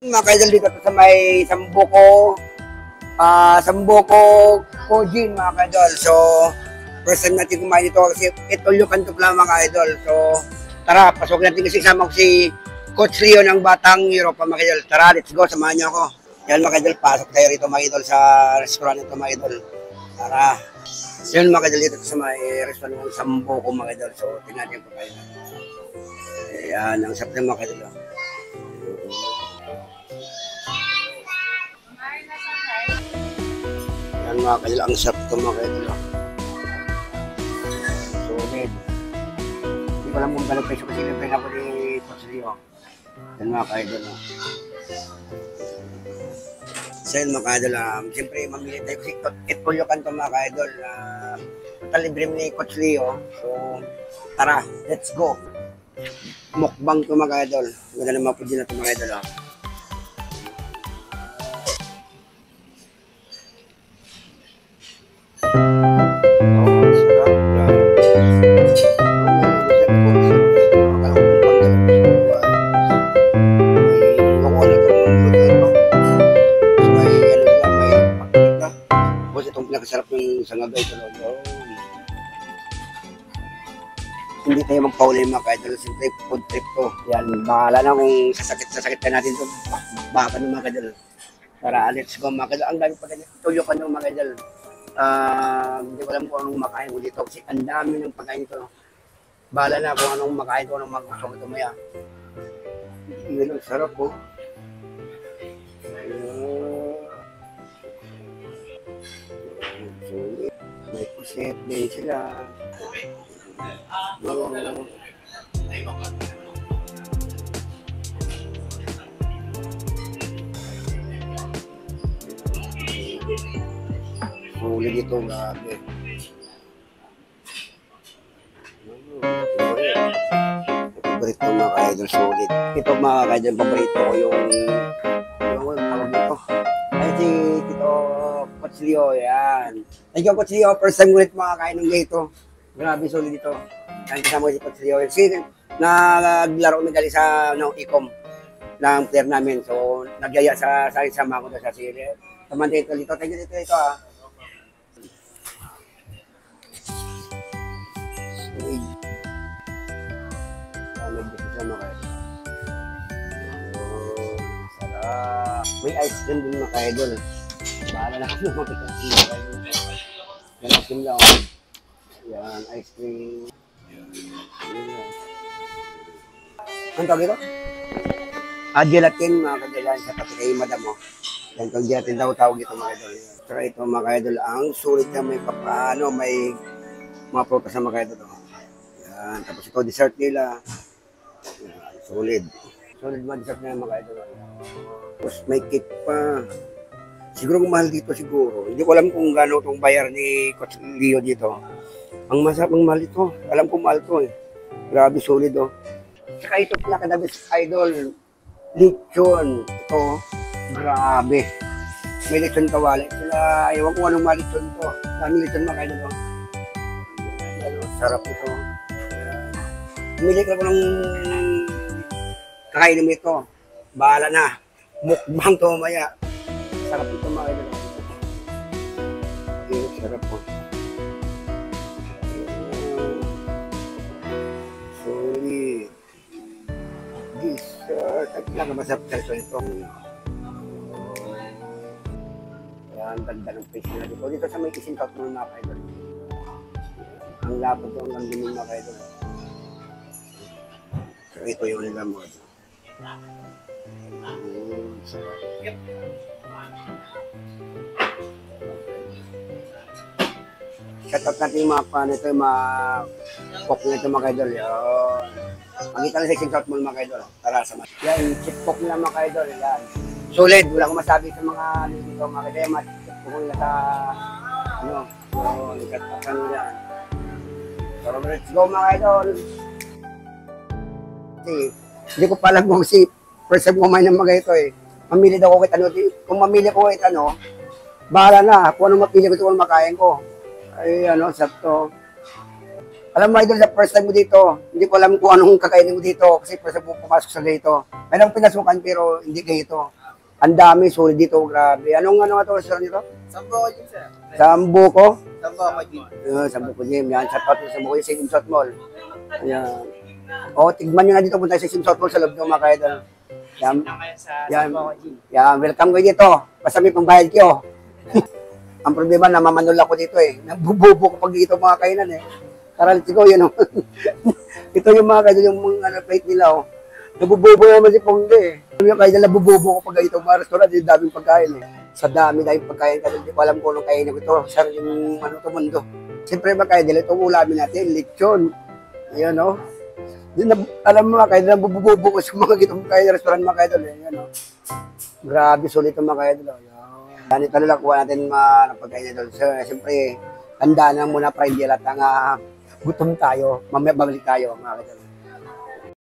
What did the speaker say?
Mga kaidol dito sa may Sambuco, Kojin mga kaidol. So, first time natin kumain dito kasi ito yung kantok lang mga kaidol. So, tara, pasok natin kasi kasama ko si Coach Leo ng Batang Europa mga kaidol. Tara, let's go, samahan niyo ako. Yan mga kaidol, pasok tayo rito mga kaidol sa restaurant ito mga kaidol. Tara. Yan mga kaidol dito sa may restaurant ng Sambuco mga kaidol. So, tingnan niyo po kayo. Yan, ang sarap ng mga kaidol. Yan mga kaidol, ang sarap ito mga kaidol. Solid. Hindi ko lang kung gano'ng peso kasi libre na ako ni Coach Leo. Yan mga kaidol. So yun mga kaidol, siyempre mamili tayo kasi itpulyo kanto mga kaidol. Libre ni Coach Leo. So tara, let's go. Mukbang ito mga kaidol. Maganda naman po din na ito mga kaidol. Sarap ng sangagay talaga. Hindi tayo magpaulay mga kaidol. Siyempre, food trip to. Yan, bahala na kung sasakit na natin to. Baka ng mga kaidol. Tara, let's go mga kaidol. Ang dami pa ganyan. Tuyo ka ng mga kaidol. Hindi ko alam kung anong makain ko dito. Kasi ang dami ng pagkain ko. Bahala na kung anong makain ko, anong magusto ko tumaya. Yun ang sarap po. May puset, may sila. Sulit ito, grabe. Paborito mga kaidol, sulit. Ito mga kaidol, paborito ko yung tawag nito. Ay, si Tito Coach Leo, yan. Thank you, Coach Leo. First time ulit makakain ng dito. Grabe, solid dito. Yan, kasama ko si Coach Leo. Kasi naglaro kami dali sa Ecom ng player namin. So, nagyaya sa sama ko na sa sili. Tamante ito dito. Thank you dito ah. Solid dito sa mga kaidol. Sarap. May ice cream din mga kaidol. Bahala na kung makikasi mga kaidol. Yan ice cream lang. Yan ice cream. Ang tawag ito? Gelatin mga kaidol. Sa pati kayo madam mo. Yan itong gelatin daw tawag ito mga kaidol. So ito mga kaidol. Ang sulit na may may mga prutas na mga kaidol. Yan. Tapos ito dessert nila. Yan. Solid. Solid mga dessert na mga kaidol. Tapos may cake pa. Siguro mahal dito siguro. Hindi ko alam kung gaano itong bayar ni Coach Leo dito. Ang masarap ng mahal ito. Alam ko mahal ito eh. Grabe, solid oh. Saka ito pinaka-dabis idol. Lechon. Ito, grabe. May lechon kawali. Sila, ewan ko anong lechon ito. Daming lechon mga idol oh. Ano, sarap ito. Pumili ka ko ng kakainin mo ito. Bahala na. Mukbang to maya. Sarap ito mga idol. Sarap po. Sorry. Dessert. At masarap talaga ito. Yan, ganda ng face na dito. Dito sa may isintot ng mga idol. Ang lapot ito, ang gandun mga idol. So ito yung nila mo. Shout out natin yung mga pan ito, yung mga cook na ito mga kaidol. Magkita lang sa isang shot mo mga kaidol. Tara sa mga. Yan, chip cook nila mga kaidol. Yan. Solid, wala akong masabi sa mga dito mga kaidol. Mga chip cook nila sa nagkatakan nila. So let's go mga kaidol. Hindi ko pa alam kung si first time kumain ng mga ito eh. Mamili daw ko kahit ano. Kung mamili ko kahit ano, bahala na. Kung anong mapili ko ito kung makain ko. Ay, sakto. Alam mo, idol, sa first time mo dito, hindi ko alam kung anong kakainin mo dito kasi first time mo pumasok sa ganito. Mayroong pinasukan pero hindi ganito. Ang dami, sulit dito, grabe. Anong nga ito, restaurant nito? Sambo ko din, sir. Sambuco? Sambo ko din. Sambuco Gym, yan. Shout out sa Sambuco Gym, sa Simsot Mall. Ayan. O, tigman nyo nga dito, punta sa Simsot Mall sa loob ng mga kaidol. Yan. Yan. Yan, welcome kayo dito. Basta may pambayad kayo. Ang problema, namamanol ako dito eh. Nagbububo ko pag dito mga kainan eh. Karalit ko, yun o. Ito yung mga kaidol, yung mga plate nila o. Nabububo naman si Pongde eh. Yung kaidol, nabububo ko pag dito mga restaurant, yung daming pagkain eh. Sa dami pagkain kaidol, hindi ko alam kung anong kainin ko ito. Sir, yung ano ito mundo. Siyempre mga kaidol, itong ulamin natin, lechon. Ayan o. Alam mo mga kaidol, nabububo ko sa mga gitong kain restaurant mga kaidol eh. Ayan o. Grabe, sulit ang mga kaidol. Yan ito lang kuha natin mga pagkain idol. So, siyempre, tandaan lang muna para hindi lang gutom tayo. Mamaya babalik tayo mga kaidol.